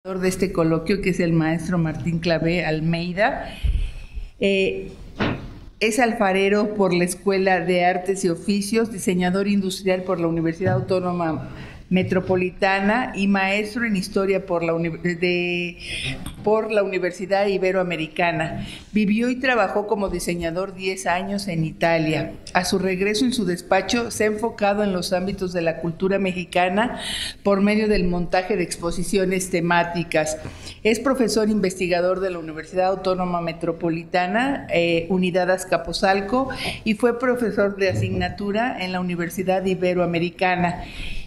De este coloquio, que es el maestro Martín Clavé Almeida. Es alfarero por la Escuela de Artes y Oficios, diseñador industrial por la Universidad Autónoma Metropolitana y maestro en Historia por la Universidad Iberoamericana. Vivió y trabajó como diseñador 10 años en Italia. A su regreso en su despacho se ha enfocado en los ámbitos de la cultura mexicana por medio del montaje de exposiciones temáticas. Es profesor investigador de la Universidad Autónoma Metropolitana, Unidad Azcapotzalco, y fue profesor de asignatura en la Universidad Iberoamericana.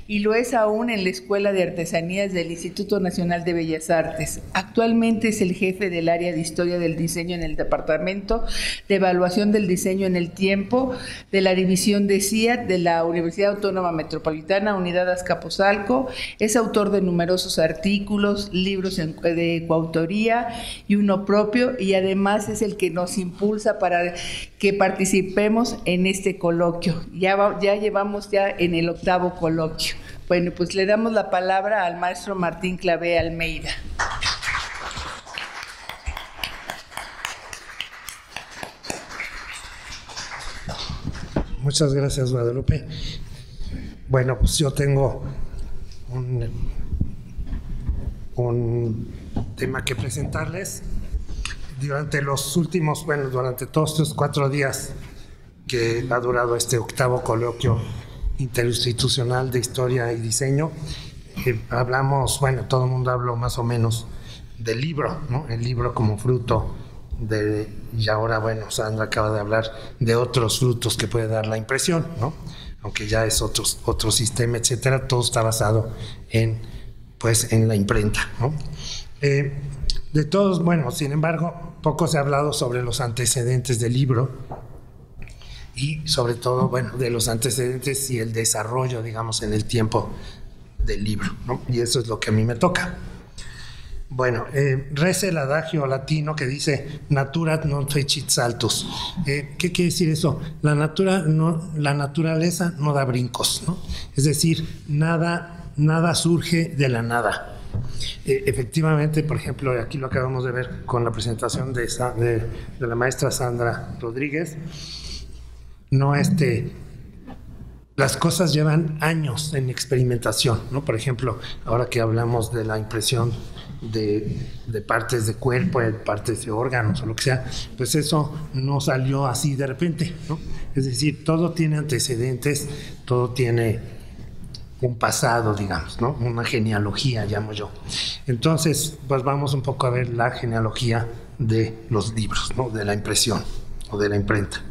Y lo es aún en la Escuela de Artesanías del Instituto Nacional de Bellas Artes. Actualmente es el jefe del área de Historia del Diseño en el Departamento de Evaluación del Diseño en el Tiempo de la División de CIAT de la Universidad Autónoma Metropolitana, Unidad Azcapotzalco. Es autor de numerosos artículos, libros de coautoría y uno propio, y además es el que nos impulsa para que participemos en este coloquio. Ya llevamos en el 8º coloquio. Bueno, pues le damos la palabra al maestro Martín Clavé Almeida. Muchas gracias, Guadalupe. Bueno, pues yo tengo un tema que presentarles. Durante todos estos 4 días que ha durado este 8º coloquio interinstitucional de historia y diseño, hablamos, todo el mundo habló más o menos del libro, ¿no? El libro como fruto y ahora, Sandra acaba de hablar de otros frutos que puede dar la impresión, ¿no? Aunque ya es otro sistema, etcétera. Todo está basado en la imprenta, ¿no? De todos, sin embargo, poco se ha hablado sobre los antecedentes del libro y sobre todo, de los antecedentes y el desarrollo, digamos, en el tiempo del libro, ¿no? Y eso es lo que a mí me toca. Reza el adagio latino que dice natura non fecit saltus. ¿Qué quiere decir eso? La naturaleza no da brincos, ¿no? Es decir, nada surge de la nada. Efectivamente, por ejemplo, aquí lo acabamos de ver con la presentación de la maestra Sandra Rodríguez. Las cosas llevan años en experimentación, ¿no? Por ejemplo, ahora que hablamos de la impresión de partes de cuerpo, de partes de órganos o lo que sea, pues eso no salió así de repente, ¿no? Es decir, todo tiene antecedentes, todo tiene un pasado, digamos, ¿no? Una genealogía, llamo yo. Entonces, pues vamos un poco a ver la genealogía de los libros, ¿no? De la impresión o de la imprenta.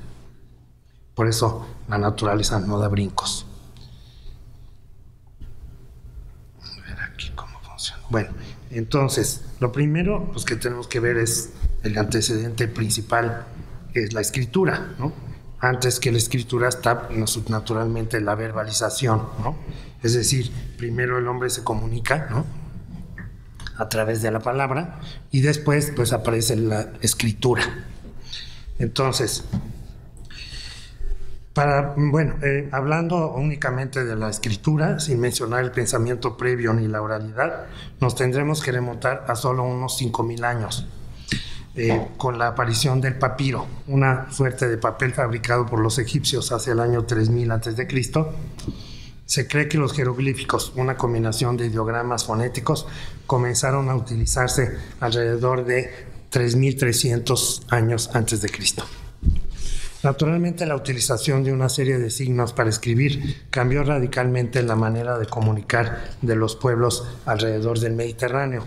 Por eso la naturaleza no da brincos. A ver aquí cómo funciona. Entonces, lo primero que tenemos que ver es el antecedente principal, que es la escritura, ¿no? Antes que la escritura está naturalmente la verbalización, ¿no? Es decir, primero el hombre se comunica, ¿no? A través de la palabra, y después aparece la escritura. Entonces, hablando únicamente de la escritura, sin mencionar el pensamiento previo ni la oralidad, nos tendremos que remontar a solo unos 5,000 años, con la aparición del papiro, una suerte de papel fabricado por los egipcios hacia el año 3000 a.C. Se cree que los jeroglíficos, una combinación de ideogramas fonéticos, comenzaron a utilizarse alrededor de 3300 años antes de Cristo. Naturalmente, la utilización de una serie de signos para escribir cambió radicalmente la manera de comunicar de los pueblos alrededor del Mediterráneo.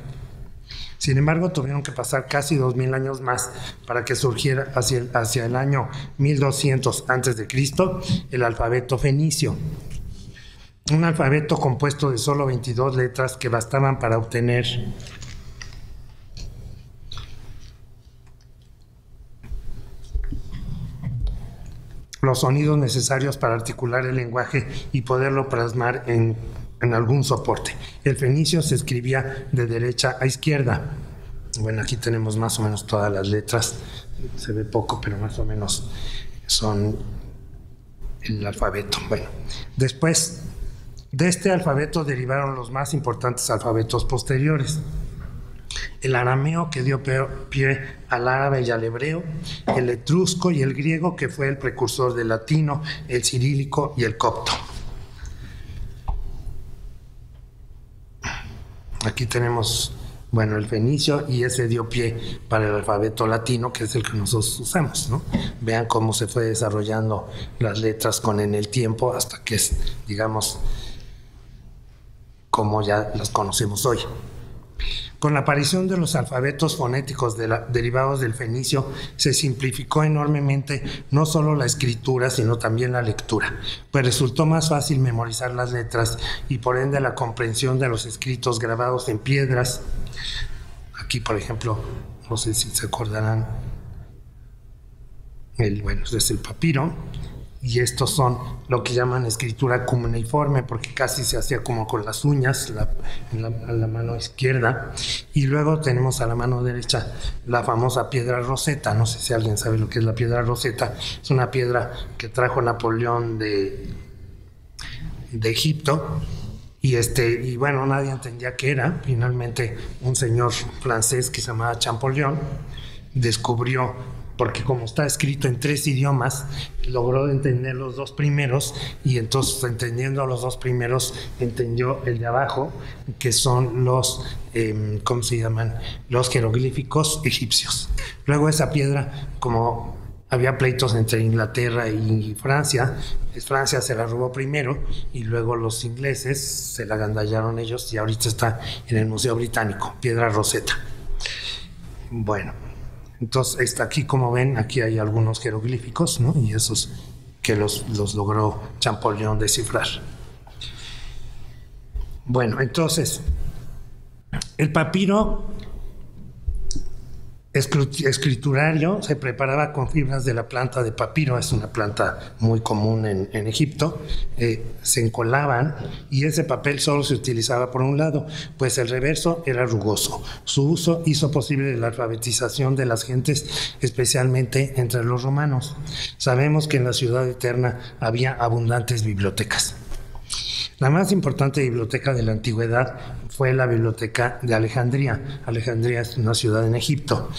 Sin embargo, tuvieron que pasar casi 2000 años más para que surgiera hacia el año 1200 a.C. el alfabeto fenicio. Un alfabeto compuesto de solo 22 letras que bastaban para obtener los sonidos necesarios para articular el lenguaje y poderlo plasmar en algún soporte. El fenicio se escribía de derecha a izquierda. Aquí tenemos más o menos todas las letras. Se ve poco, pero más o menos son el alfabeto. Después de este alfabeto derivaron los más importantes alfabetos posteriores. el arameo, que dio pie al árabe y al hebreo, el etrusco y el griego, que fue el precursor del latino, el cirílico y el copto. Aquí tenemos, bueno, el fenicio, y ese dio pie para el alfabeto latino, que es el que nosotros usamos, ¿no? Vean cómo se fue desarrollando las letras en el tiempo hasta que es, digamos, como ya las conocemos hoy. Con la aparición de los alfabetos fonéticos derivados del fenicio, se simplificó enormemente no solo la escritura, sino también la lectura, pues resultó más fácil memorizar las letras y por ende la comprensión de los escritos grabados en piedras. Aquí, por ejemplo, no sé si se acordarán, es el papiro, y estos son lo que llaman escritura cuneiforme, porque casi se hacía como con las uñas a la mano izquierda. Y luego tenemos a la mano derecha la famosa piedra Rosetta. No sé si alguien sabe lo que es la piedra Rosetta. Es una piedra que trajo Napoleón de Egipto, y bueno, nadie entendía qué era. Finalmente un señor francés que se llamaba Champollion descubrió, porque como está escrito en 3 idiomas, logró entender los 2 primeros, y entonces, entendiendo los 2 primeros, entendió el de abajo, que son los, ¿cómo se llaman? Los jeroglíficos egipcios. Luego esa piedra, como había pleitos entre Inglaterra y Francia, Francia se la robó primero y luego los ingleses se la agandallaron ellos, y ahorita está en el Museo Británico, piedra Rosetta. Bueno, entonces está aquí, como ven, aquí hay algunos jeroglíficos, ¿no? Y esos que los logró Champollion descifrar. Bueno, entonces, el papiro escriturario se preparaba con fibras de la planta de papiro. Es una planta muy común en Egipto. Se encolaban, y ese papel solo se utilizaba por un lado, pues el reverso era rugoso. Su uso hizo posible la alfabetización de las gentes, especialmente entre los romanos. Sabemos que en la ciudad eterna había abundantes bibliotecas. La más importante biblioteca de la antigüedad fue la Biblioteca de Alejandría. Alejandría es una ciudad en Egipto,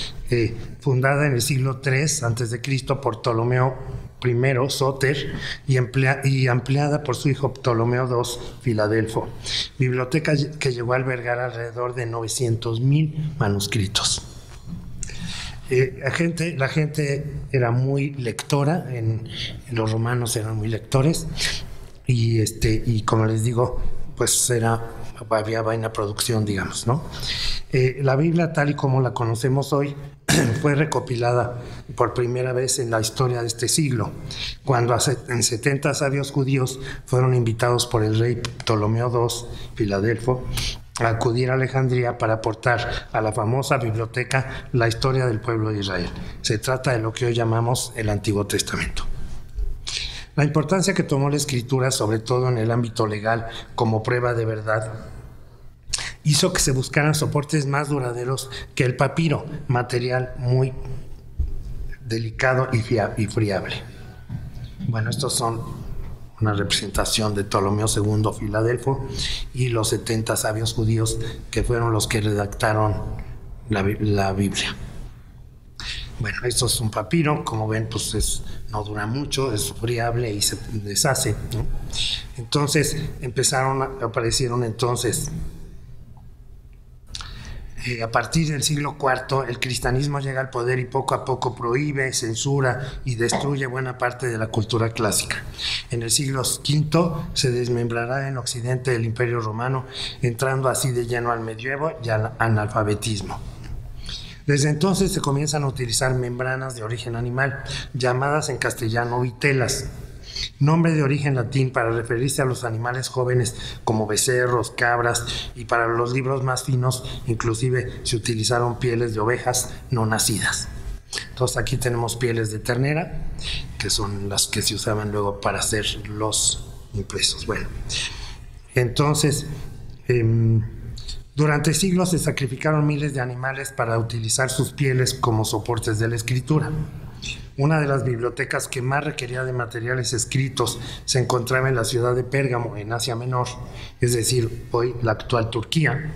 fundada en el siglo III a.C. por Ptolomeo I Sóter y ampliada por su hijo Ptolomeo II Filadelfo. Biblioteca que llegó a albergar alrededor de 900,000 manuscritos. La gente era muy lectora, los romanos eran muy lectores, y como les digo, pues había vaina producción, digamos, ¿no? La Biblia, tal y como la conocemos hoy, fue recopilada por primera vez en la historia de este siglo, cuando en 70 sabios judíos fueron invitados por el rey Ptolomeo II Filadelfo a acudir a Alejandría para aportar a la famosa biblioteca la historia del pueblo de Israel. Se trata de lo que hoy llamamos el Antiguo Testamento. La importancia que tomó la escritura, sobre todo en el ámbito legal, como prueba de verdad, hizo que se buscaran soportes más duraderos que el papiro, material muy delicado y friable. Bueno, estos son una representación de Ptolomeo II Filadelfo y los 70 sabios judíos que fueron los que redactaron la Biblia. Bueno, esto es un papiro, como ven, pues no dura mucho, es friable y se deshace, ¿no? Entonces aparecieron entonces, a partir del siglo IV, el cristianismo llega al poder y poco a poco prohíbe, censura y destruye buena parte de la cultura clásica. En el siglo V se desmembrará en Occidente el Imperio Romano, entrando así de lleno al medievo y al analfabetismo. Desde entonces se comienzan a utilizar membranas de origen animal, llamadas en castellano vitelas, nombre de origen latín para referirse a los animales jóvenes como becerros, cabras, y para los libros más finos inclusive se utilizaron pieles de ovejas no nacidas. Entonces aquí tenemos pieles de ternera, que son las que se usaban luego para hacer los impresos. Bueno, entonces durante siglos se sacrificaron miles de animales para utilizar sus pieles como soportes de la escritura. Una de las bibliotecas que más requería de materiales escritos se encontraba en la ciudad de Pérgamo, en Asia Menor, es decir, hoy la actual Turquía,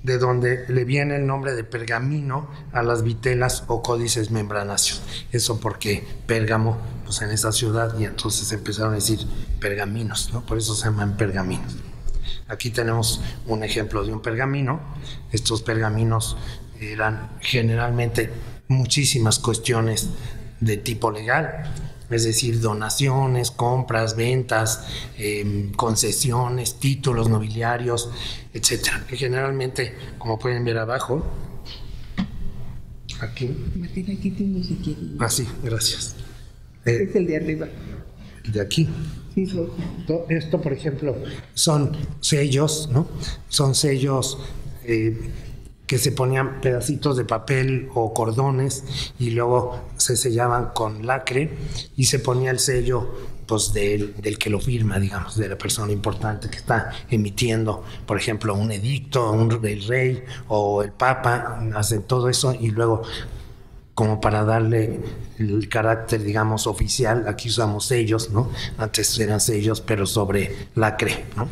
de donde le viene el nombre de pergamino a las vitelas o códices membranáceos. Eso porque Pérgamo, pues en esa ciudad, y entonces empezaron a decir pergaminos, ¿no? Por eso se llaman pergaminos. Aquí tenemos un ejemplo de un pergamino. Estos pergaminos eran generalmente muchísimas cuestiones de tipo legal, es decir, donaciones, compras, ventas, concesiones, títulos nobiliarios, etcétera. Que generalmente, como pueden ver abajo, aquí. Martín, aquí tengo si quieres. Ah, sí, gracias. Es el de arriba. El de aquí. Sí, sí. Esto, por ejemplo, son sellos, ¿no? Son sellos que se ponían pedacitos de papel o cordones y luego se sellaban con lacre y se ponía el sello, pues, del que lo firma, digamos, de la persona importante que está emitiendo, por ejemplo, un edicto, el rey o el papa, hacen todo eso y luego, como para darle el carácter, digamos, oficial, aquí usamos sellos, ¿no? Antes eran sellos, pero sobre lacre, ¿no?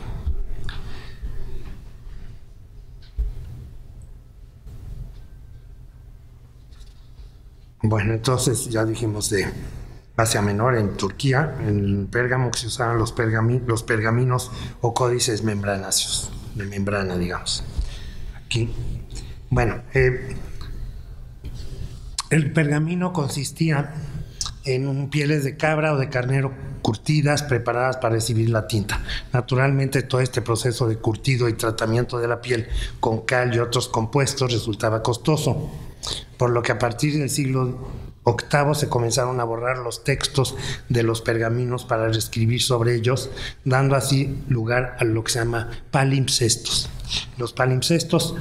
Bueno, entonces ya dijimos de Asia Menor, en Turquía, en Pérgamo, que se usaban los pergaminos o códices membranáceos, de membrana, digamos. Aquí. Bueno, el pergamino consistía en pieles de cabra o de carnero curtidas, preparadas para recibir la tinta. Naturalmente, todo este proceso de curtido y tratamiento de la piel con cal y otros compuestos resultaba costoso, por lo que a partir del siglo VIII se comenzaron a borrar los textos de los pergaminos para reescribir sobre ellos, dando así lugar a lo que se llama palimpsestos. Los palimpsestos,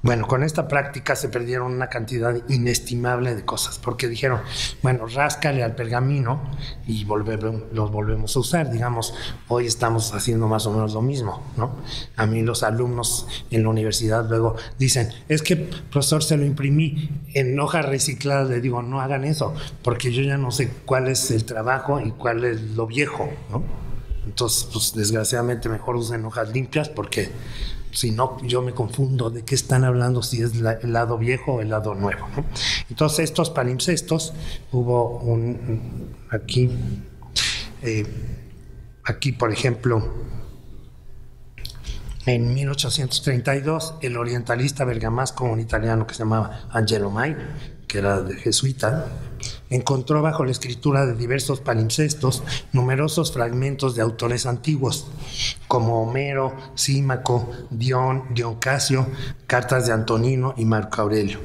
bueno, con esta práctica se perdieron una cantidad inestimable de cosas, porque dijeron, bueno, ráscale al pergamino y los volvemos a usar. Digamos, hoy estamos haciendo más o menos lo mismo, ¿no? A mí los alumnos en la universidad luego dicen, es que, profesor, se lo imprimí en hojas recicladas. Le digo, no hagan eso, porque yo ya no sé cuál es el trabajo y cuál es lo viejo, ¿no? Entonces, pues desgraciadamente mejor usen hojas limpias, porque si no, yo me confundo de qué están hablando, si es el lado viejo o el lado nuevo, ¿no? Entonces, estos palimpsestos, hubo aquí, por ejemplo, en 1832, el orientalista bergamasco, un italiano que se llamaba Angelo Mai, que era de jesuita, encontró bajo la escritura de diversos palimpsestos numerosos fragmentos de autores antiguos, como Homero, Símaco, Dion Casio, cartas de Antonino y Marco Aurelio.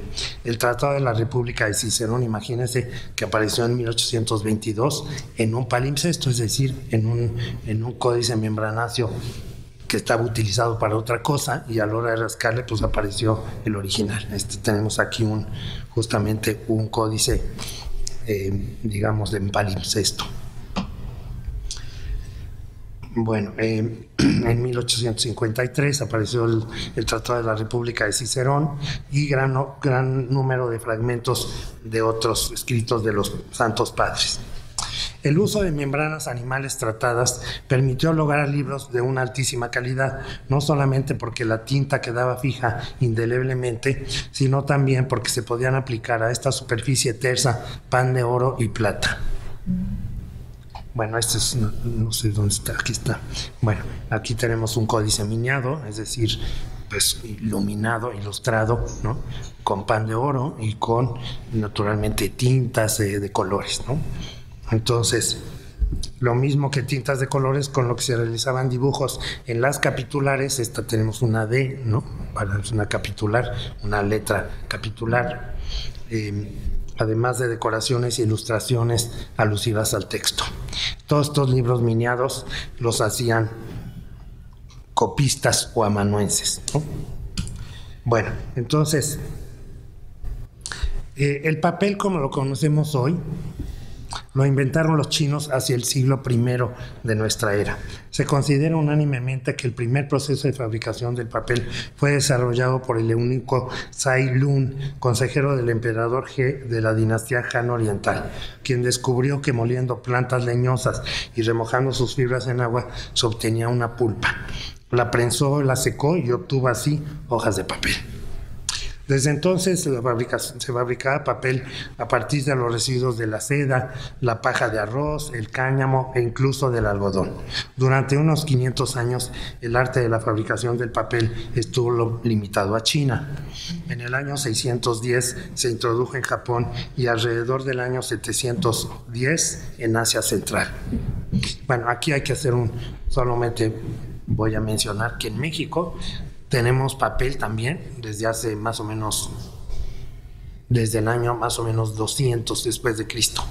El Tratado de la República de Cicerón, imagínense que apareció en 1822 en un palimpsesto, es decir, en un códice membranáceo que estaba utilizado para otra cosa, y a la hora de rascarle, pues apareció el original. Tenemos aquí justamente un códice, digamos, de palimpsesto. Bueno, en 1853 apareció el Tratado de la República de Cicerón y gran número de fragmentos de otros escritos de los santos padres. El uso de membranas animales tratadas permitió lograr libros de una altísima calidad, no solamente porque la tinta quedaba fija indeleblemente, sino también porque se podían aplicar a esta superficie tersa pan de oro y plata. Bueno, este es, no sé dónde está, aquí está. Bueno, aquí tenemos un códice miniado, es decir, pues iluminado, ilustrado, ¿no? Con pan de oro y con, naturalmente, tintas de colores, ¿no? Entonces, lo mismo que tintas de colores, con lo que se realizaban dibujos en las capitulares. Esta tenemos una D, ¿no? Para una capitular, una letra capitular, además de decoraciones e ilustraciones alusivas al texto. Todos estos libros miniados los hacían copistas o amanuenses, ¿no? Bueno, entonces, el papel como lo conocemos hoy lo inventaron los chinos hacia el siglo I de nuestra era. Se considera unánimemente que el primer proceso de fabricación del papel fue desarrollado por el eunuco Tsai Lun, consejero del emperador He de la dinastía Han Oriental, quien descubrió que moliendo plantas leñosas y remojando sus fibras en agua se obtenía una pulpa. la prensó, la secó y obtuvo así hojas de papel. Desde entonces se fabricaba papel a partir de los residuos de la seda, la paja de arroz, el cáñamo e incluso del algodón. Durante unos 500 años el arte de la fabricación del papel estuvo limitado a China. En el año 610 se introdujo en Japón y alrededor del año 710 en Asia Central. Bueno, aquí hay que hacer solamente voy a mencionar que en México tenemos papel también desde hace más o menos, desde el año más o menos 200 después de Cristo.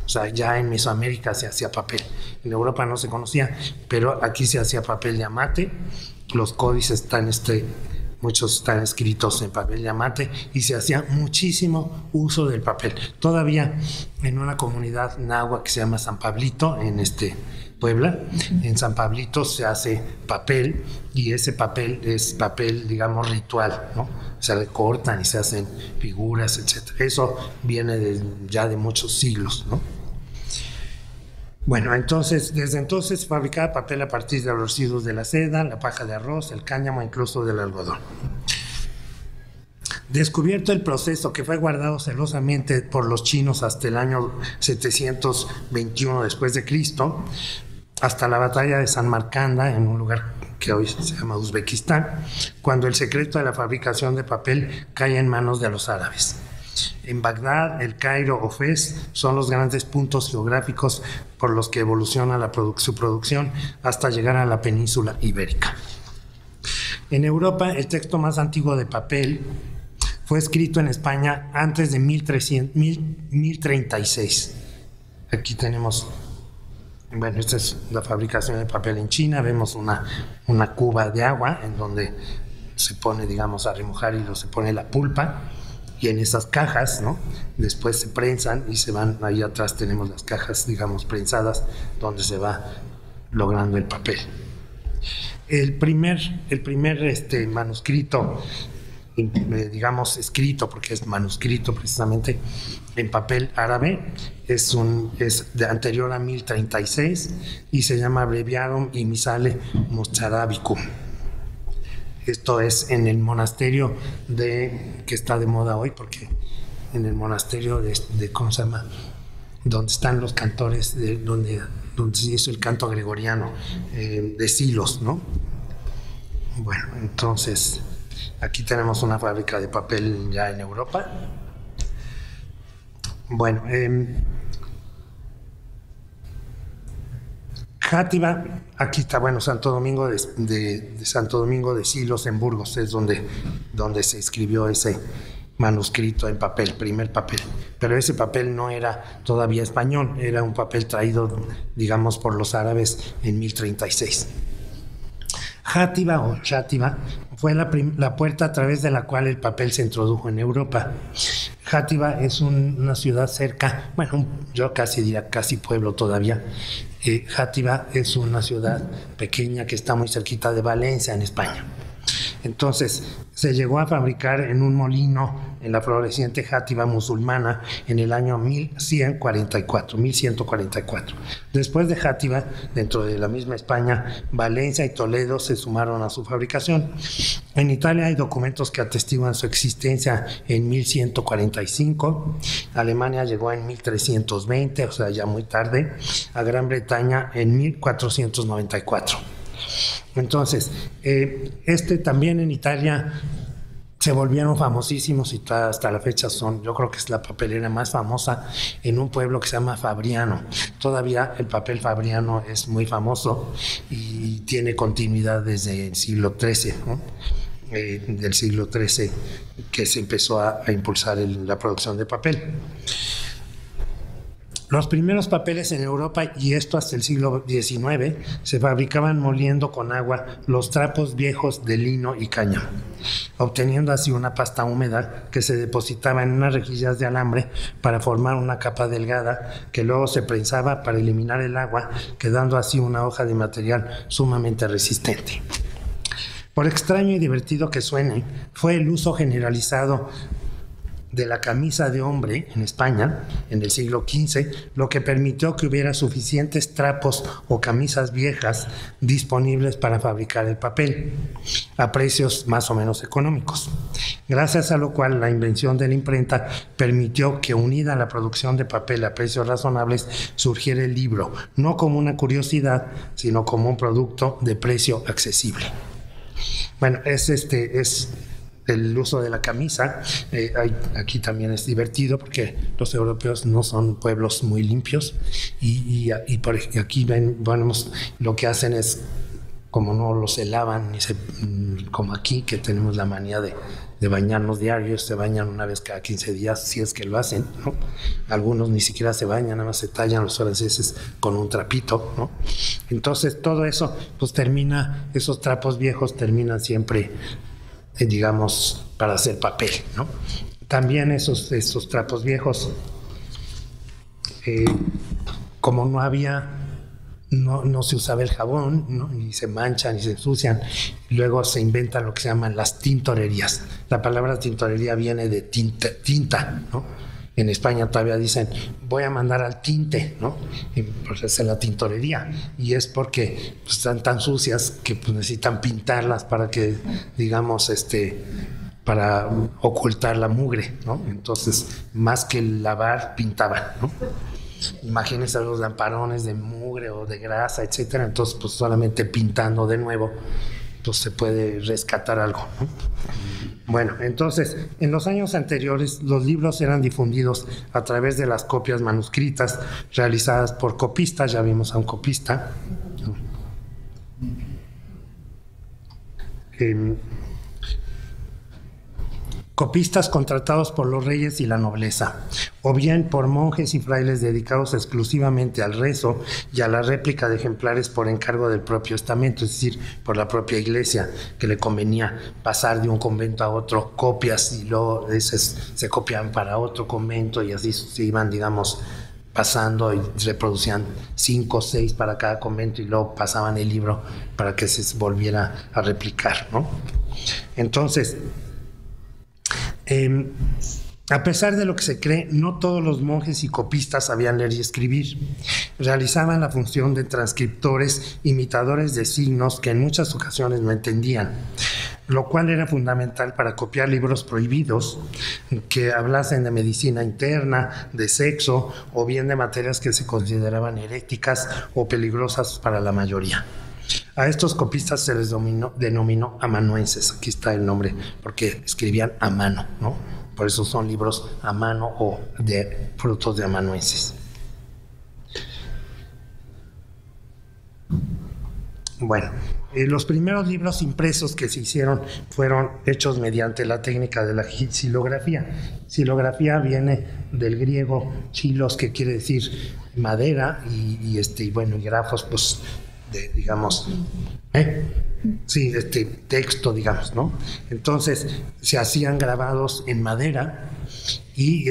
O sea, ya en Mesoamérica se hacía papel. En Europa no se conocía, pero aquí se hacía papel de amate. Los códices muchos están escritos en papel de amate y se hacía muchísimo uso del papel. Todavía en una comunidad náhuatl que se llama San Pablito, en Puebla, en San Pablito se hace papel y ese papel es papel, digamos, ritual, ¿no? Se recortan y se hacen figuras, etc. Eso viene ya de muchos siglos, ¿no? Bueno, entonces, desde entonces se fabricaba papel a partir de los residuos de la seda, la paja de arroz, el cáñamo, incluso del algodón. Descubierto el proceso que fue guardado celosamente por los chinos hasta el año 721 después de Cristo, hasta la batalla de San Marcanda, en un lugar que hoy se llama Uzbekistán, cuando el secreto de la fabricación de papel cae en manos de los árabes. En Bagdad, El Cairo o Fez son los grandes puntos geográficos por los que evoluciona su producción hasta llegar a la península ibérica. En Europa, el texto más antiguo de papel fue escrito en España antes de 1036. Aquí tenemos, bueno, esta es la fabricación de papel en China. Vemos una cuba de agua en donde se pone, digamos, a remojar y se pone la pulpa. Y en esas cajas, ¿no? Después se prensan y se van, ahí atrás tenemos las cajas, digamos, prensadas, donde se va logrando el papel. El primer manuscrito, digamos, escrito, porque es manuscrito precisamente, en papel árabe, es anterior a 1036 y se llama Breviarum y Misale Mustarabicum. Esto es en el monasterio que está de moda hoy, porque en el monasterio ¿cómo se llama? Donde están los cantores, donde se hizo el canto gregoriano, de Silos, ¿no? Bueno, entonces aquí tenemos una fábrica de papel ya en Europa. Bueno, Játiva, aquí está, bueno, Santo Domingo de Santo Domingo de Silos en Burgos, es donde se escribió ese manuscrito en papel, primer papel. Pero ese papel no era todavía español, era un papel traído, digamos, por los árabes en 1036. Játiva o Chátiva fue la puerta a través de la cual el papel se introdujo en Europa. Játiva es una ciudad cerca, bueno, yo casi diría casi pueblo todavía. Játiva es una ciudad pequeña que está muy cerquita de Valencia, en España. Entonces se llegó a fabricar en un molino en la floreciente Játiva musulmana en el año 1144. Después de Játiva, dentro de la misma España, Valencia y Toledo se sumaron a su fabricación. En Italia hay documentos que atestiguan su existencia en 1145, Alemania llegó en 1320, o sea, ya muy tarde, a Gran Bretaña en 1494. Entonces, también en Italia se volvieron famosísimos y hasta la fecha yo creo que es la papelera más famosa en un pueblo que se llama Fabriano. Todavía el papel fabriano es muy famoso y tiene continuidad desde el siglo XIII, ¿no? Del siglo XIII que se empezó a impulsar la producción de papel. Los primeros papeles en Europa, y esto hasta el siglo XIX, se fabricaban moliendo con agua los trapos viejos de lino y cáñamo, obteniendo así una pasta húmeda que se depositaba en unas rejillas de alambre para formar una capa delgada que luego se prensaba para eliminar el agua, quedando así una hoja de material sumamente resistente. Por extraño y divertido que suene, fue el uso generalizado de la camisa de hombre en España en el siglo XV, lo que permitió que hubiera suficientes trapos o camisas viejas disponibles para fabricar el papel a precios más o menos económicos, gracias a lo cual la invención de la imprenta permitió que, unida a la producción de papel a precios razonables, surgiera el libro, no como una curiosidad, sino como un producto de precio accesible. Bueno, es el uso de la camisa. Aquí también es divertido porque los europeos no son pueblos muy limpios y aquí vemos lo que hacen es, como no los se lavan, como aquí que tenemos la manía de bañarnos diarios, se bañan una vez cada 15 días, si es que lo hacen, ¿no? Algunos ni siquiera se bañan, nada más se tallan los franceses con un trapito, ¿no? Entonces todo eso, pues esos trapos viejos terminan siempre, digamos, para hacer papel, ¿no? También esos trapos viejos, como no se usaba el jabón, ¿no? Y se manchan y se ensucian, luego se inventan lo que se llaman las tintorerías. La palabra tintorería viene de tinta, ¿no? En España todavía dicen, voy a mandar al tinte, ¿no? Y pues es la tintorería. Y es porque pues, están tan sucias que pues, necesitan pintarlas para que, digamos, para ocultar la mugre, ¿no? Entonces, más que lavar, pintaban, ¿no? Imagínense los lamparones de mugre o de grasa, etcétera. Entonces, pues solamente pintando de nuevo, pues se puede rescatar algo, ¿no? Bueno, entonces, en los años anteriores, los libros eran difundidos a través de las copias manuscritas realizadas por copistas. Ya vimos a un copista. Copistas contratados por los reyes y la nobleza, o bien por monjes y frailes dedicados exclusivamente al rezo y a la réplica de ejemplares por encargo del propio estamento, es decir, por la propia iglesia, que le convenía pasar de un convento a otro copias y luego se copiaban para otro convento y así se iban, digamos, pasando y reproducían 5 o 6 para cada convento y luego pasaban el libro para que se volviera a replicar, ¿no? Entonces, a pesar de lo que se cree, no todos los monjes y copistas sabían leer y escribir. Realizaban la función de transcriptores, imitadores de signos que en muchas ocasiones no entendían, lo cual era fundamental para copiar libros prohibidos que hablasen de medicina interna, de sexo o bien de materias que se consideraban heréticas o peligrosas para la mayoría. A estos copistas se les denominó amanuenses. Aquí está el nombre, porque escribían a mano, ¿no? Por eso son libros a mano o de frutos de amanuenses. Bueno, los primeros libros impresos que se hicieron fueron hechos mediante la técnica de la xilografía. Xilografía viene del griego xilos, que quiere decir madera, y grafos, pues, digamos, sí, texto, digamos, ¿no? Entonces se hacían grabados en madera y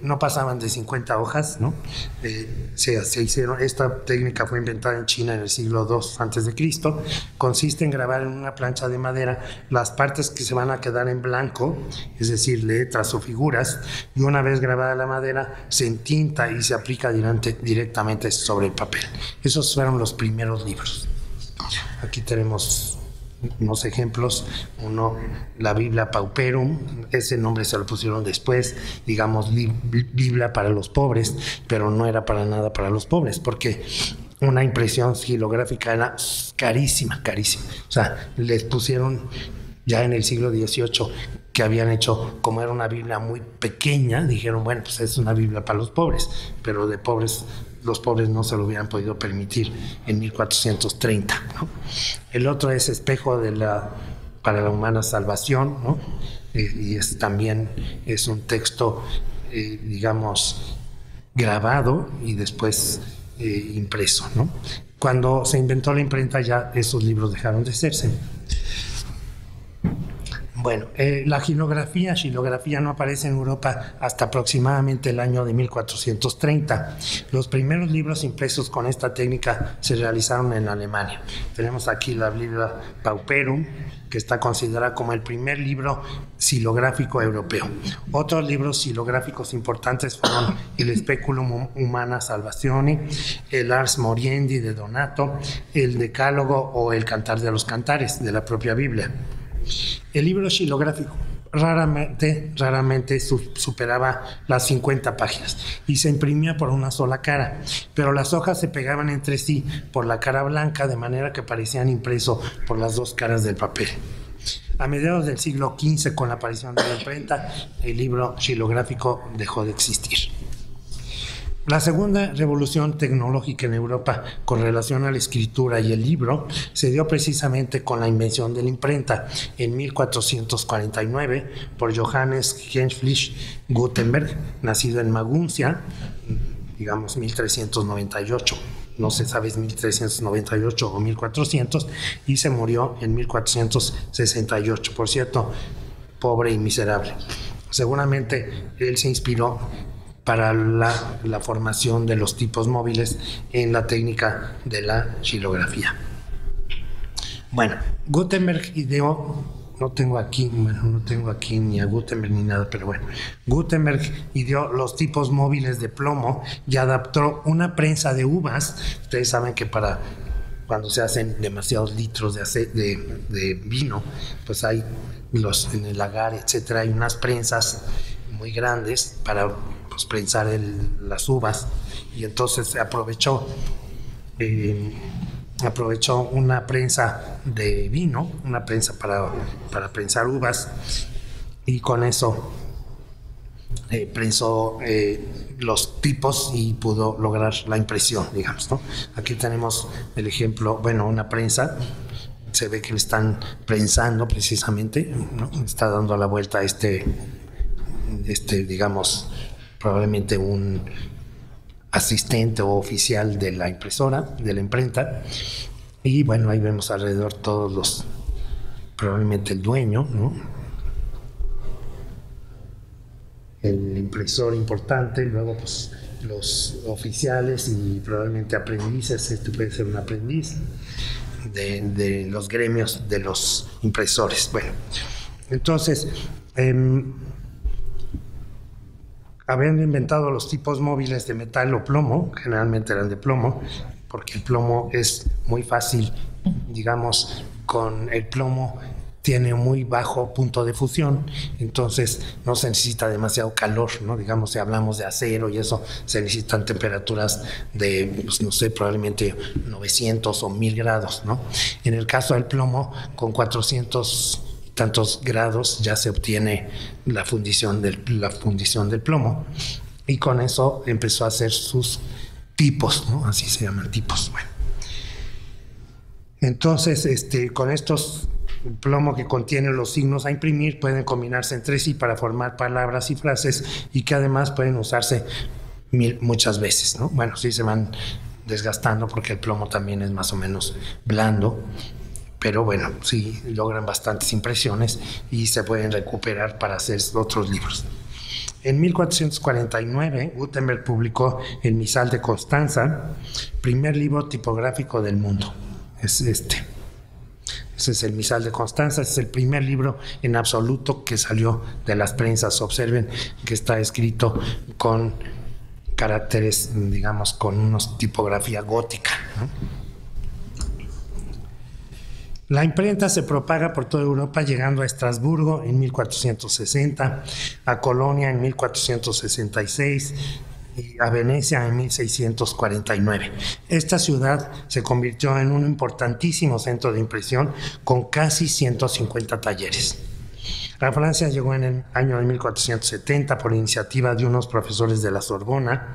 no pasaban de 50 hojas, ¿no? Se hicieron, esta técnica fue inventada en China en el siglo II a.C. Consiste en grabar en una plancha de madera las partes que se van a quedar en blanco, es decir, letras o figuras, y una vez grabada la madera se entinta y se aplica directamente sobre el papel. Esos fueron los primeros libros. Aquí tenemos unos ejemplos. Uno, la Biblia Pauperum, ese nombre se lo pusieron después, digamos, Biblia para los pobres, pero no era para nada para los pobres, porque una impresión xilográfica era carísima. O sea, les pusieron ya en el siglo XVIII que habían hecho, como era una Biblia muy pequeña, dijeron, bueno, pues es una Biblia para los pobres, pero de pobres, los pobres no se lo hubieran podido permitir en 1430, ¿no? El otro es Espejo para la humana salvación, ¿no? Y también es un texto, digamos, grabado y después impreso, ¿no? Cuando se inventó la imprenta ya esos libros dejaron de hacerse. Bueno, la xilografía no aparece en Europa hasta aproximadamente el año de 1430. Los primeros libros impresos con esta técnica se realizaron en Alemania. Tenemos aquí la Biblia Pauperum, que está considerada como el primer libro xilográfico europeo. Otros libros xilográficos importantes fueron el Speculum Humana Salvatione, el Ars Moriendi de Donato, el Decálogo o el Cantar de los Cantares de la propia Biblia. El libro xilográfico raramente superaba las 50 páginas y se imprimía por una sola cara, pero las hojas se pegaban entre sí por la cara blanca de manera que parecían impreso por las dos caras del papel. A mediados del siglo XV, con la aparición de la imprenta, el libro xilográfico dejó de existir. La segunda revolución tecnológica en Europa con relación a la escritura y el libro se dio precisamente con la invención de la imprenta en 1449 por Johannes Heinrich Gutenberg, nacido en Maguncia, digamos 1398. No se sabe si 1398 o 1400, y se murió en 1468. Por cierto, pobre y miserable. Seguramente él se inspiró para la formación de los tipos móviles en la técnica de la xilografía. Bueno, Gutenberg ideó, no tengo aquí ni a Gutenberg ni nada, pero bueno, Gutenberg ideó los tipos móviles de plomo y adaptó una prensa de uvas. Ustedes saben que para cuando se hacen demasiados litros de vino, pues hay en el lagar, etcétera, hay unas prensas muy grandes para prensar las uvas, y entonces aprovechó una prensa de vino, una prensa para prensar uvas, y con eso prensó los tipos y pudo lograr la impresión, digamos, ¿no? Aquí tenemos el ejemplo, bueno, una prensa, se ve que le están prensando precisamente, ¿no? Está dando la vuelta a digamos, probablemente un asistente o oficial de la impresora, de la imprenta, y bueno, ahí vemos alrededor todos probablemente el dueño, ¿no? El impresor importante, luego pues los oficiales y probablemente aprendices. Este puede ser un aprendiz de los gremios de los impresores. Bueno, entonces habiendo inventado los tipos móviles de metal o plomo, generalmente eran de plomo, porque el plomo es muy fácil, digamos, con el plomo tiene muy bajo punto de fusión, entonces no se necesita demasiado calor, ¿no? Digamos, si hablamos de acero y eso, se necesitan temperaturas de, pues, no sé, probablemente 900 o 1000 grados, ¿no? En el caso del plomo, con 400 tantos grados ya se obtiene la fundición del plomo, y con eso empezó a hacer sus tipos, ¿no? Así se llaman, tipos. Bueno, entonces con estos plomo que contienen los signos a imprimir pueden combinarse entre sí para formar palabras y frases, y que además pueden usarse muchas veces, ¿no? Bueno, sí se van desgastando porque el plomo también es más o menos blando, pero bueno, sí logran bastantes impresiones y se pueden recuperar para hacer otros libros. En 1449, Gutenberg publicó el Misal de Constanza, primer libro tipográfico del mundo. Es este. Ese es el Misal de Constanza, es el primer libro en absoluto que salió de las prensas. Observen que está escrito con caracteres, digamos, con una tipografía gótica, ¿no? La imprenta se propaga por toda Europa, llegando a Estrasburgo en 1460, a Colonia en 1466 y a Venecia en 1649. Esta ciudad se convirtió en un importantísimo centro de impresión con casi 150 talleres. A Francia llegó en el año de 1470 por iniciativa de unos profesores de la Sorbona,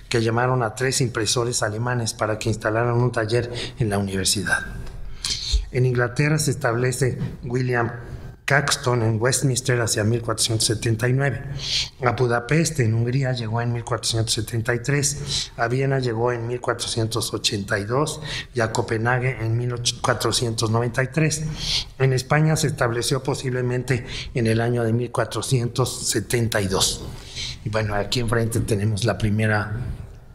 que llamaron a 3 impresores alemanes para que instalaran un taller en la universidad. En Inglaterra se establece William Caxton en Westminster hacia 1479. A Budapest en Hungría llegó en 1473, a Viena llegó en 1482 y a Copenhague en 1493. En España se estableció posiblemente en el año de 1472. Y bueno, aquí enfrente tenemos la primera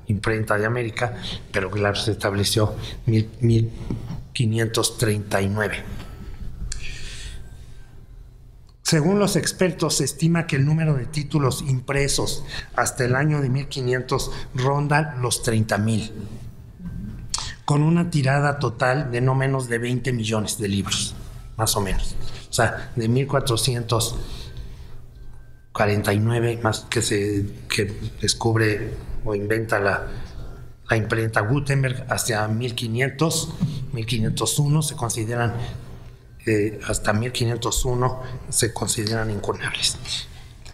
imprenta de América, pero claro, se estableció en 1539. Según los expertos, se estima que el número de títulos impresos hasta el año de 1500 ronda los 30,000, con una tirada total de no menos de 20 millones de libros, más o menos. O sea, de 1449, más que descubre o inventa la imprenta Gutenberg, hasta 1501 se consideran hasta 1501 se consideran incunables.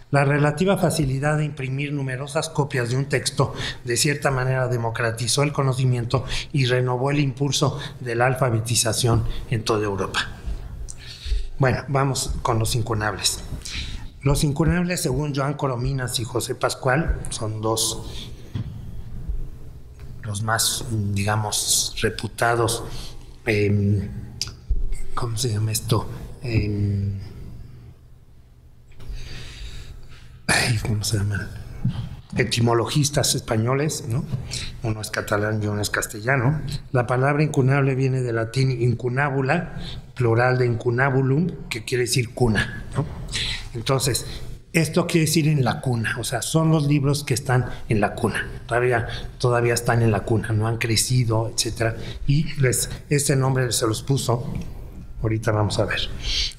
La relativa facilidad de imprimir numerosas copias de un texto de cierta manera democratizó el conocimiento y renovó el impulso de la alfabetización en toda Europa. Bueno, vamos con los incunables. Los incunables, según Joan Corominas y José Pascual, son los más, digamos, reputados, ¿cómo se llama esto? ¿Cómo se llama? Etimologistas españoles, ¿no? Uno es catalán y uno es castellano. La palabra incunable viene del latín incunabula, plural de incunabulum, que quiere decir cuna, ¿no? Entonces, esto quiere decir en la cuna, o sea, son los libros que están en la cuna, todavía están en la cuna, no han crecido, etcétera, y este nombre se los puso. Ahorita vamos a ver.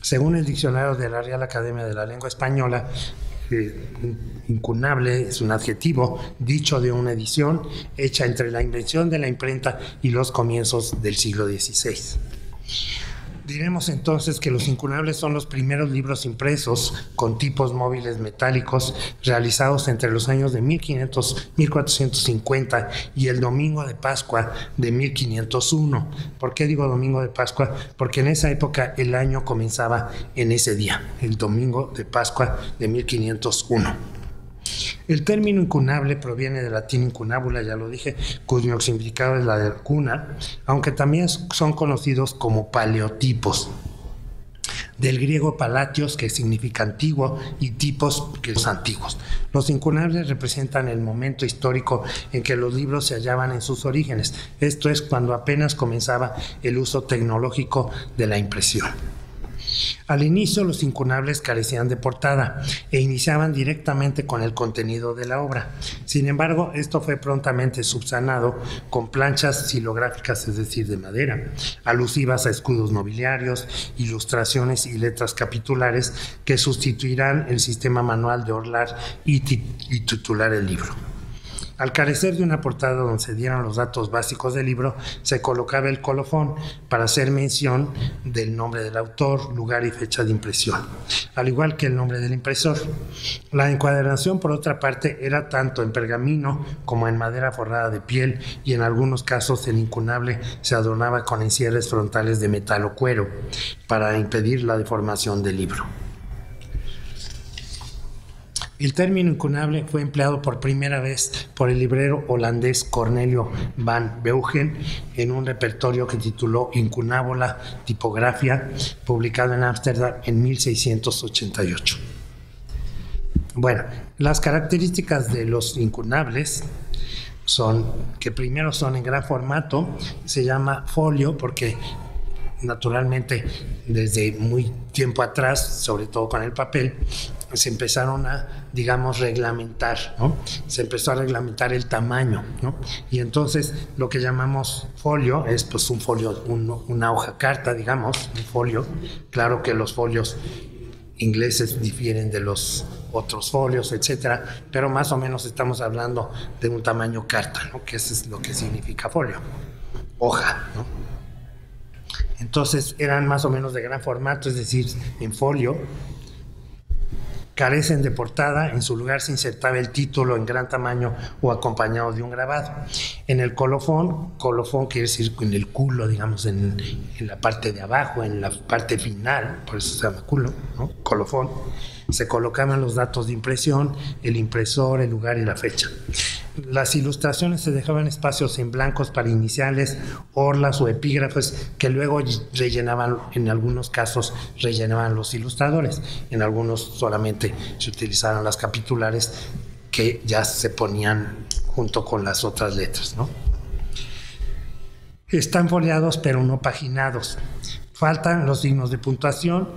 Según el diccionario de la Real Academia de la Lengua Española, incunable es un adjetivo dicho de una edición hecha entre la invención de la imprenta y los comienzos del siglo XVI. Diremos entonces que los incunables son los primeros libros impresos con tipos móviles metálicos realizados entre los años de 1450 y el Domingo de Pascua de 1501. ¿Por qué digo Domingo de Pascua? Porque en esa época el año comenzaba en ese día, el Domingo de Pascua de 1501. El término incunable proviene del latín incunabula, ya lo dije, cuyo significado es la de cuna, aunque también son conocidos como paleotipos. Del griego palatios, que significa antiguo, y tipos, que son antiguos. Los incunables representan el momento histórico en que los libros se hallaban en sus orígenes. Esto es cuando apenas comenzaba el uso tecnológico de la impresión. Al inicio, los incunables carecían de portada e iniciaban directamente con el contenido de la obra. Sin embargo, esto fue prontamente subsanado con planchas xilográficas, es decir, de madera, alusivas a escudos nobiliarios, ilustraciones y letras capitulares que sustituirán el sistema manual de orlar y titular el libro. Al carecer de una portada donde se dieran los datos básicos del libro, se colocaba el colofón para hacer mención del nombre del autor, lugar y fecha de impresión, al igual que el nombre del impresor. La encuadernación, por otra parte, era tanto en pergamino como en madera forrada de piel, y en algunos casos el incunable se adornaba con encierres frontales de metal o cuero para impedir la deformación del libro. El término incunable fue empleado por primera vez por el librero holandés Cornelio van Beugen en un repertorio que tituló Incunabula Tipografia, publicado en Ámsterdam en 1688. Bueno, las características de los incunables son que primero son en gran formato, se llama folio porque naturalmente desde muy tiempo atrás, sobre todo con el papel, se empezaron a, digamos, reglamentar, ¿no? Se empezó a reglamentar el tamaño, ¿no? Y entonces lo que llamamos folio es pues un folio, una hoja carta, digamos, un folio. Claro que los folios ingleses difieren de los otros folios, etcétera, pero más o menos estamos hablando de un tamaño carta, ¿no? Que eso es lo que significa folio, hoja, ¿no? Entonces eran más o menos de gran formato, es decir, en folio. carecen de portada, en su lugar se insertaba el título en gran tamaño o acompañado de un grabado. En el colofón quiere decir en el culo, digamos, en la parte de abajo, en la parte final, por eso se llama culo, ¿no? Colofón. Se colocaban los datos de impresión, el impresor, el lugar y la fecha. Las ilustraciones se dejaban espacios en blancos para iniciales, orlas o epígrafes que luego rellenaban, en algunos casos rellenaban los ilustradores, en algunos solamente se utilizaron las capitulares que ya se ponían junto con las otras letras, ¿no? Están foliados pero no paginados. Faltan los signos de puntuación.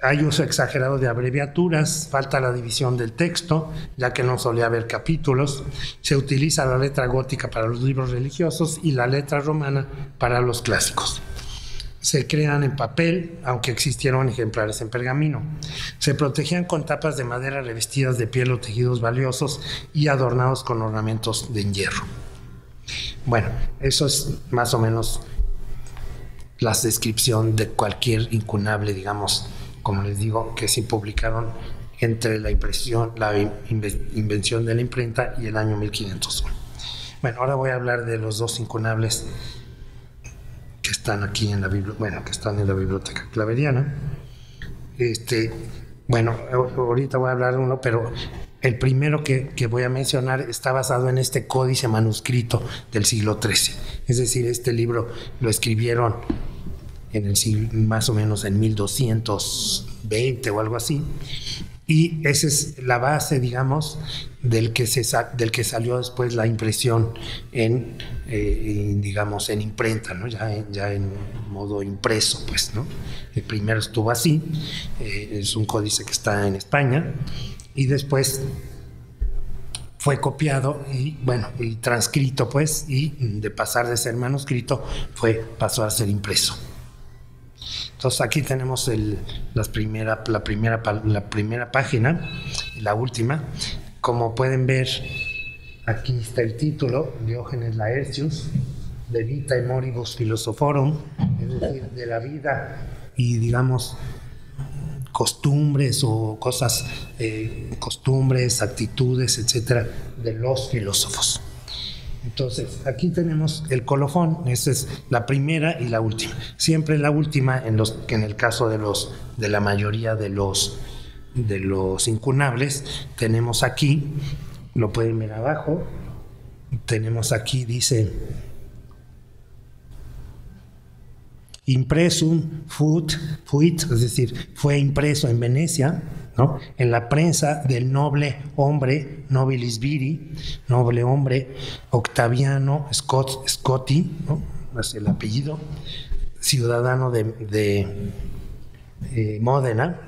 Hay uso exagerado de abreviaturas, falta la división del texto, ya que no solía haber capítulos. Se utiliza la letra gótica para los libros religiosos y la letra romana para los clásicos. Se crean en papel, aunque existieron ejemplares en pergamino. Se protegían con tapas de madera revestidas de piel o tejidos valiosos y adornados con ornamentos de hierro. Bueno, eso es más o menos la descripción de cualquier incunable, digamos, como les digo, que se publicaron entre la invención de la imprenta y el año 1501. Bueno, ahora voy a hablar de los dos incunables que están aquí en la que están en la biblioteca claveriana. Bueno, ahorita voy a hablar de uno, pero el primero que voy a mencionar está basado en este códice manuscrito del siglo XIII. Es decir, este libro lo escribieron en el siglo, más o menos en 1220 o algo así, y esa es la base, digamos, del que salió después la impresión digamos, en imprenta, ¿no? Ya en modo impreso, pues, ¿no? El primero estuvo así, es un códice que está en España, y después fue copiado y transcrito, pues, y de pasar de ser manuscrito pasó a ser impreso. Entonces aquí tenemos la primera página, la última. Como pueden ver, aquí está el título, Diógenes Laertius, de Vitae Moribus Philosophorum, es decir, de la vida y, digamos, costumbres o cosas, costumbres, actitudes, etcétera, de los filósofos. Entonces, aquí tenemos el colofón, esa es la primera y la última. Siempre la última, en el caso de la mayoría de los incunables, tenemos aquí, lo pueden ver abajo, tenemos aquí, dice impresum fuit, es decir, fue impreso en Venecia, ¿no? En la prensa del noble hombre, nobilis viri, noble hombre, Octaviano Scotti, ¿no? Es el apellido, ciudadano de Módena,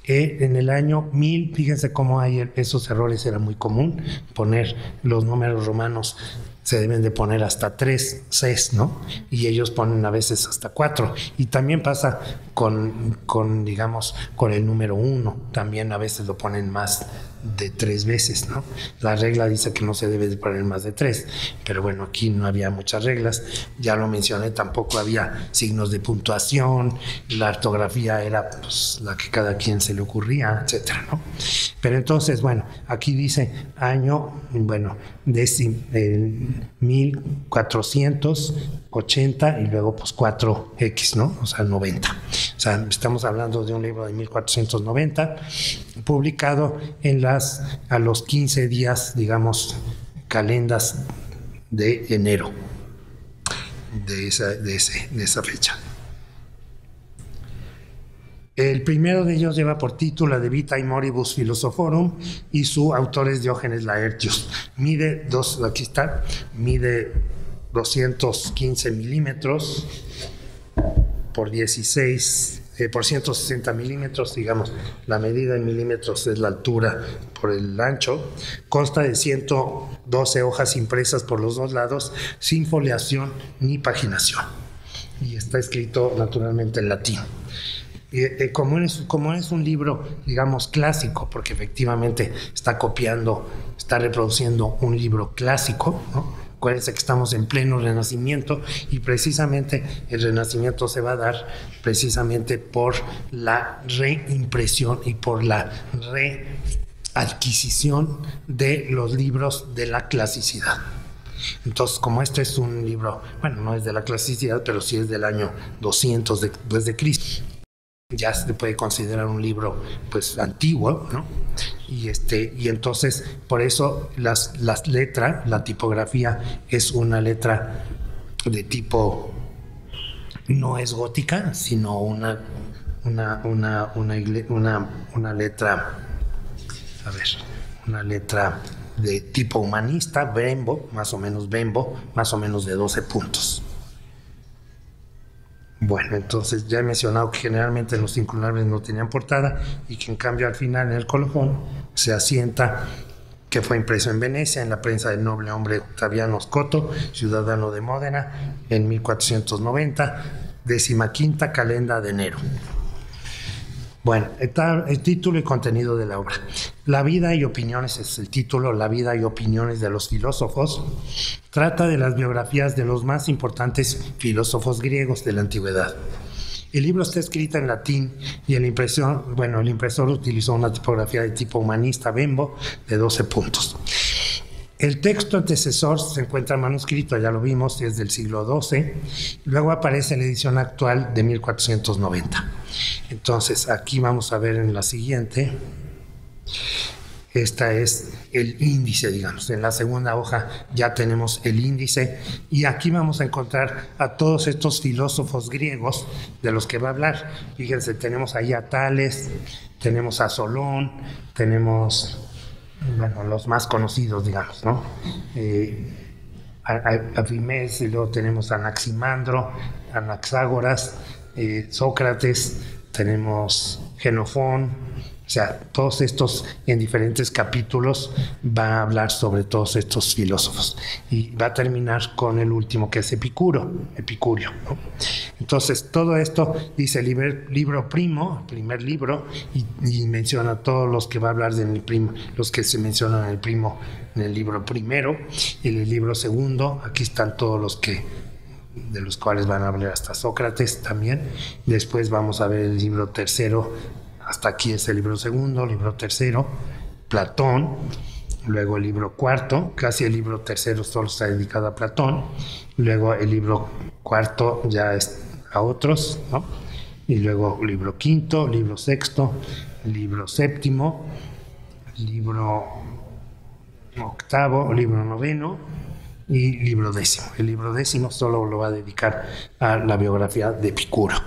en el año 1000. Fíjense cómo hay esos errores, era muy común poner los números romanos, se deben de poner hasta 3 Cs, ¿no? Y ellos ponen a veces hasta 4. Y también pasa con digamos, con el número 1. También a veces lo ponen más de 3 veces, ¿no? La regla dice que no se debe de poner más de 3. Pero bueno, aquí no había muchas reglas. Ya lo mencioné, tampoco había signos de puntuación. La ortografía era, pues, la que cada quien se le ocurría, etcétera, ¿no? Pero entonces, bueno, aquí dice año, bueno, 1480 y luego pues 4X, ¿no? O sea, 90. O sea, estamos hablando de un libro de 1490, publicado a los 15 días, digamos, calendas de enero de esa fecha. El primero de ellos lleva por título De Vitae Moribus Philosophorum y su autor es Diógenes Laertius. Mide 215 milímetros por 160 milímetros, digamos, la medida en milímetros es la altura por el ancho. Consta de 112 hojas impresas por los dos lados, sin foliación ni paginación. Y está escrito naturalmente en latín. Como es un libro, digamos, clásico, porque efectivamente está reproduciendo un libro clásico, ¿no? Acuérdense que estamos en pleno Renacimiento y precisamente el Renacimiento se va a dar precisamente por la reimpresión y por la readquisición de los libros de la clasicidad. Entonces, como este es un libro, bueno, no es de la clasicidad, pero sí es del año 200 después de Cristo, ya se puede considerar un libro pues antiguo, ¿no? Y entonces por eso las letras, la tipografía es una letra de tipo, no es gótica, sino una letra, a ver, una letra de tipo humanista, bembo, más o menos de 12 puntos. Bueno, entonces ya he mencionado que generalmente los inclunables no tenían portada y que en cambio al final en el colofón se asienta que fue impreso en Venecia en la prensa del noble hombre Ottaviano Scotto, ciudadano de Módena, en 1490, 15ª calenda de enero. Bueno, está el título y contenido de la obra. La vida y opiniones es el título, La vida y opiniones de los filósofos. Trata de las biografías de los más importantes filósofos griegos de la antigüedad. El libro está escrito en latín y el impresor utilizó una tipografía de tipo humanista bembo de 12 puntos. El texto antecesor se encuentra manuscrito, ya lo vimos, es del siglo XII, luego aparece la edición actual de 1490. Entonces, aquí vamos a ver en la siguiente, esta es el índice, digamos, en la segunda hoja ya tenemos el índice y aquí vamos a encontrar a todos estos filósofos griegos de los que va a hablar. Fíjense, tenemos ahí a Tales, tenemos a Solón, tenemos... bueno, los más conocidos, digamos, ¿no? Afimés, y luego tenemos a Anaximandro, Anaxágoras, Sócrates, tenemos Genofón, o sea, todos estos en diferentes capítulos va a hablar sobre todos estos filósofos y va a terminar con el último que es Epicurio, ¿no? Entonces todo esto dice libro primo, primer libro, y menciona todos los que va a hablar del primo, los que se mencionan en el libro primero, y en el libro segundo, aquí están todos los que de los cuales van a hablar hasta Sócrates también. Después vamos a ver el libro tercero. Hasta aquí es el libro segundo, libro tercero, Platón, luego el libro cuarto, casi el libro tercero solo está dedicado a Platón, luego el libro cuarto ya es a otros, ¿no? Y luego libro quinto, libro sexto, libro séptimo, libro octavo, libro noveno y libro décimo. El libro décimo solo lo va a dedicar a la biografía de Epicurio.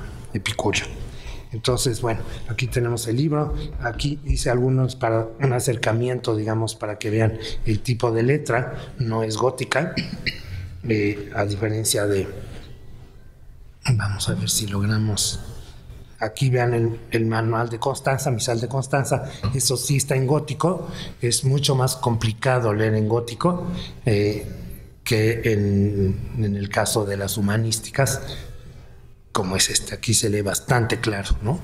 Entonces, bueno, aquí tenemos el libro, aquí hice algunos para un acercamiento, digamos, para que vean el tipo de letra, no es gótica, a diferencia de, vamos a ver si logramos, aquí vean el manual de Constanza, misal de Constanza, eso sí está en gótico, es mucho más complicado leer en gótico que en el caso de las humanísticas, como es este, aquí se lee bastante claro, ¿no?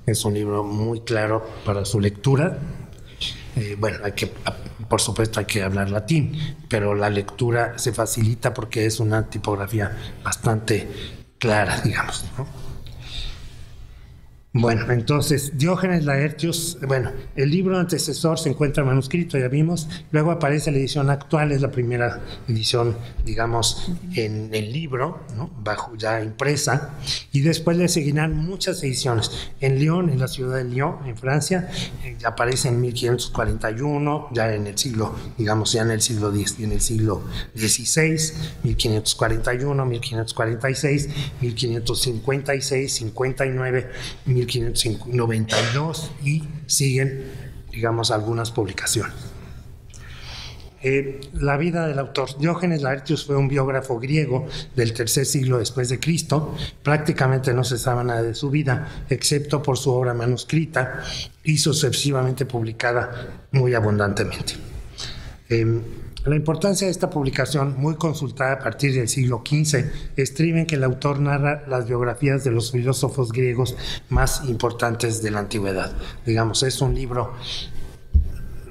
Es un libro muy claro para su lectura. Bueno, por supuesto hay que hablar latín, pero la lectura se facilita porque es una tipografía bastante clara, digamos, ¿no? Bueno, entonces, Diógenes Laertius, bueno, el libro antecesor se encuentra manuscrito, ya vimos, luego aparece la edición actual, es la primera edición, digamos, en el libro, ¿no? Bajo ya impresa, y después le seguirán muchas ediciones. En Lyon, en la ciudad de Lyon, en Francia, ya aparece en 1541, ya en el siglo, digamos, ya en el siglo X y en el siglo XVI, 1541, 1546, 1556, 59, 1592 y siguen, digamos, algunas publicaciones. La vida del autor. Diógenes Laertius fue un biógrafo griego del tercer siglo después de Cristo. Prácticamente no se sabe nada de su vida, excepto por su obra manuscrita y sucesivamente publicada muy abundantemente. La importancia de esta publicación, muy consultada a partir del siglo XV, estriba en que el autor narra las biografías de los filósofos griegos más importantes de la antigüedad. Digamos, es un libro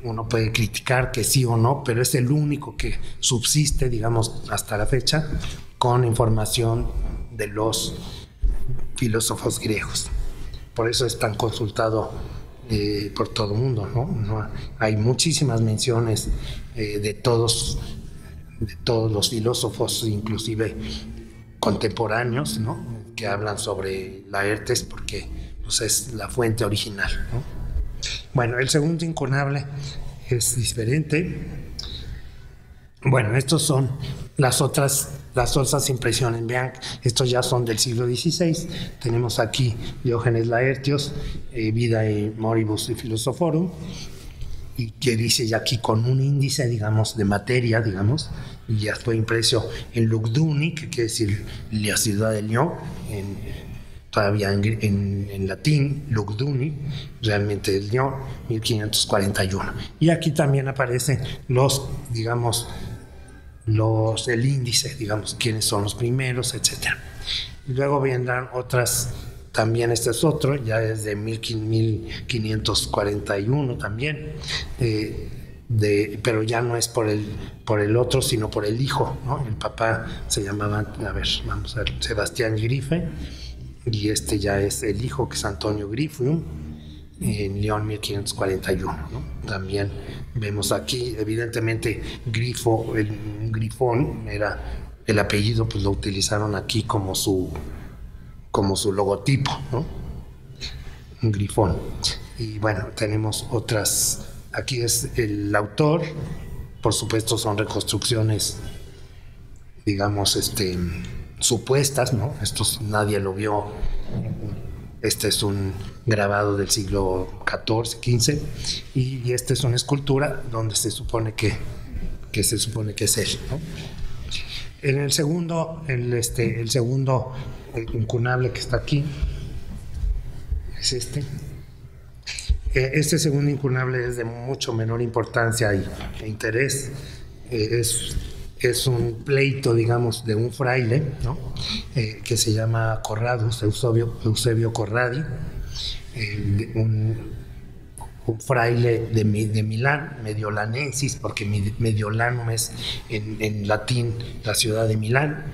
uno puede criticar que sí o no, pero es el único que subsiste, digamos, hasta la fecha, con información de los filósofos griegos. Por eso es tan consultado por todo el mundo, ¿no? Hay muchísimas menciones de todos los filósofos, inclusive contemporáneos, ¿no? Que hablan sobre Laertes, porque pues, es la fuente original, ¿no? Bueno, el segundo incunable es diferente. Bueno, estos son las otras impresiones. Vean, estos ya son del siglo XVI. Tenemos aquí Diógenes Laertios, Vidae Moribus Philosophorum, y que dice ya aquí con un índice, digamos, de materia, digamos, y ya fue impreso en Lugduni, que quiere decir la ciudad de Lyon, todavía en latín, Lugduni, realmente el Lyon, 1541. Y aquí también aparecen el índice, digamos, quiénes son los primeros, etc. Y luego vendrán otras, también este es otro, ya es de 1541 también, pero ya no es por el otro, sino por el hijo, ¿no? El papá se llamaba, vamos a ver, Sebastián Griffe, y este ya es el hijo, que es Antonio Grifium, en León 1541, ¿no? También vemos aquí, evidentemente, Grifón era el apellido, pues lo utilizaron aquí como su logotipo, ¿no? Un grifón. Y bueno, tenemos otras, aquí es el autor, por supuesto son reconstrucciones, digamos, supuestas, ¿no? Esto nadie lo vio. Este es un grabado del siglo XIV, XV, y esta es una escultura donde se supone que es él, ¿no? En el segundo, el segundo incunable que está aquí es este. Este segundo incunable es de mucho menor importancia e interés. Es un pleito, digamos, de un fraile, ¿no? Que se llama Corradus, Eusebio Corradi, un fraile de Milán, Mediolanensis, porque Mediolanum es en latín la ciudad de Milán.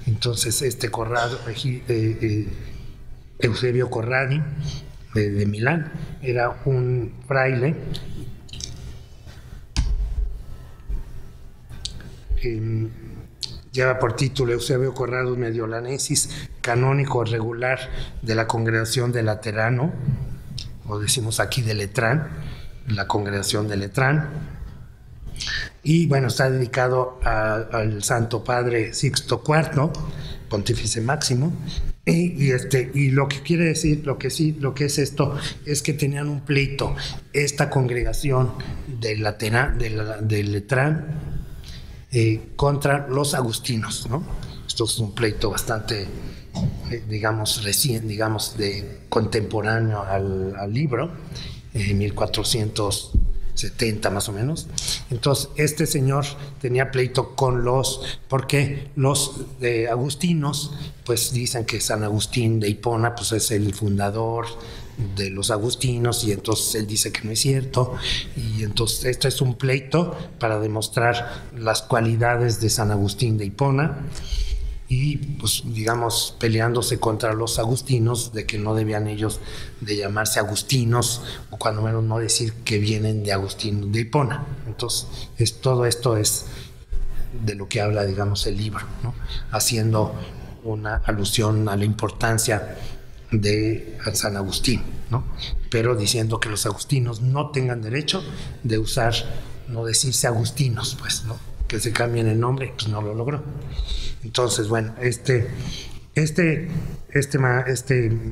Entonces Eusebio Corradi de Milán era un fraile lleva por título Eusebio Corradus Mediolanensis, canónico regular de la congregación de Laterano, o decimos aquí de Letrán, la congregación de Letrán. Y bueno, está dedicado al Santo Padre Sixto IV, Pontífice Máximo. Y lo que quiere decir, lo que es esto, es que tenían un pleito, esta congregación de Letrán, contra los agustinos, ¿no? Esto es un pleito bastante, digamos, recién, digamos, contemporáneo al libro, 1470 más o menos. Entonces, este señor tenía pleito porque los agustinos, pues dicen que San Agustín de Hipona, pues es el fundador de los agustinos, y entonces él dice que no es cierto, y entonces esto es un pleito para demostrar las cualidades de San Agustín de Hipona, y pues digamos peleándose contra los agustinos de que no debían ellos de llamarse agustinos, o cuando menos no decir que vienen de Agustín de Hipona. Entonces todo esto es de lo que habla, digamos, el libro, ¿no? Haciendo una alusión a la importancia de San Agustín, ¿no? Pero diciendo que los agustinos no tengan derecho de no decirse agustinos, pues, ¿no? Que se cambien el nombre, pues no lo logró. Entonces, bueno, este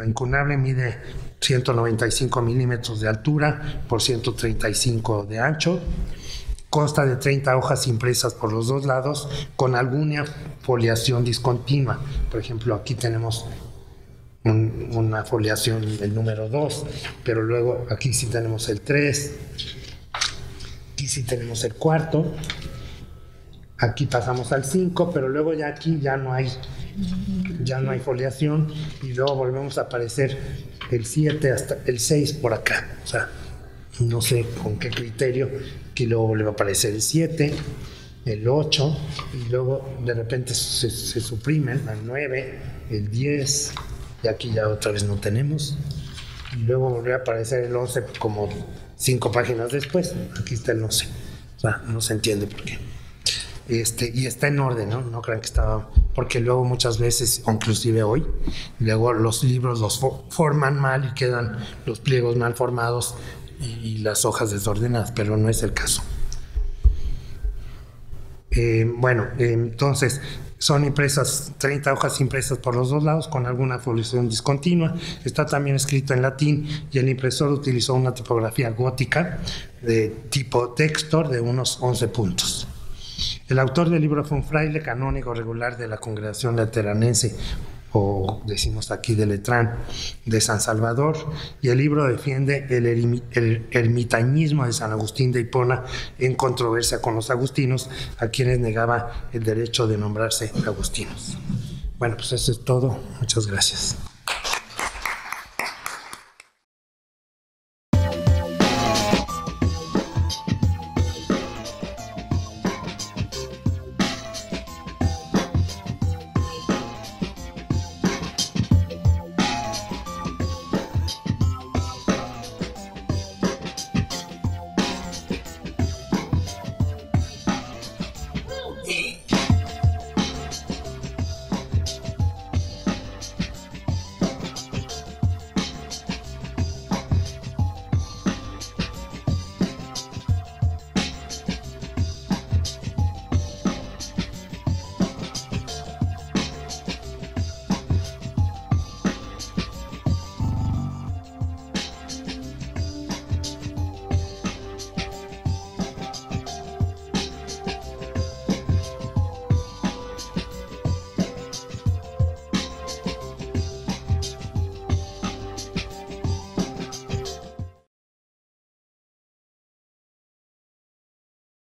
incunable mide 195 milímetros de altura por 135 de ancho. Consta de 30 hojas impresas por los dos lados con alguna foliación discontinua. Por ejemplo, aquí tenemos una foliación del número 2, pero luego aquí sí tenemos el 3, aquí sí tenemos el 4, aquí pasamos al 5, pero luego ya aquí ya no hay foliación, y luego volvemos a aparecer el 7 hasta el 6 por acá. O sea, no sé con qué criterio, que luego le va a aparecer el 7, el 8, y luego de repente se suprimen al 9, el 10, y aquí ya otra vez no tenemos, y luego volverá a aparecer el 11 como 5 páginas después. Aquí está el 11, o sea, no se entiende por qué. Y está en orden, ¿no? No crean que estaba, porque luego muchas veces, inclusive hoy, luego los libros los forman mal y quedan los pliegos mal formados y las hojas desordenadas, pero no es el caso. Entonces son impresas 30 hojas impresas por los dos lados con alguna foliación discontinua. Está también escrito en latín y el impresor utilizó una tipografía gótica de tipo Textor de unos 11 puntos. El autor del libro fue un fraile canónigo regular de la Congregación Lateranense, o decimos aquí de Letrán, de San Salvador, y el libro defiende el ermitañismo de San Agustín de Hipona en controversia con los agustinos, a quienes negaba el derecho de nombrarse agustinos. Bueno, pues eso es todo. Muchas gracias.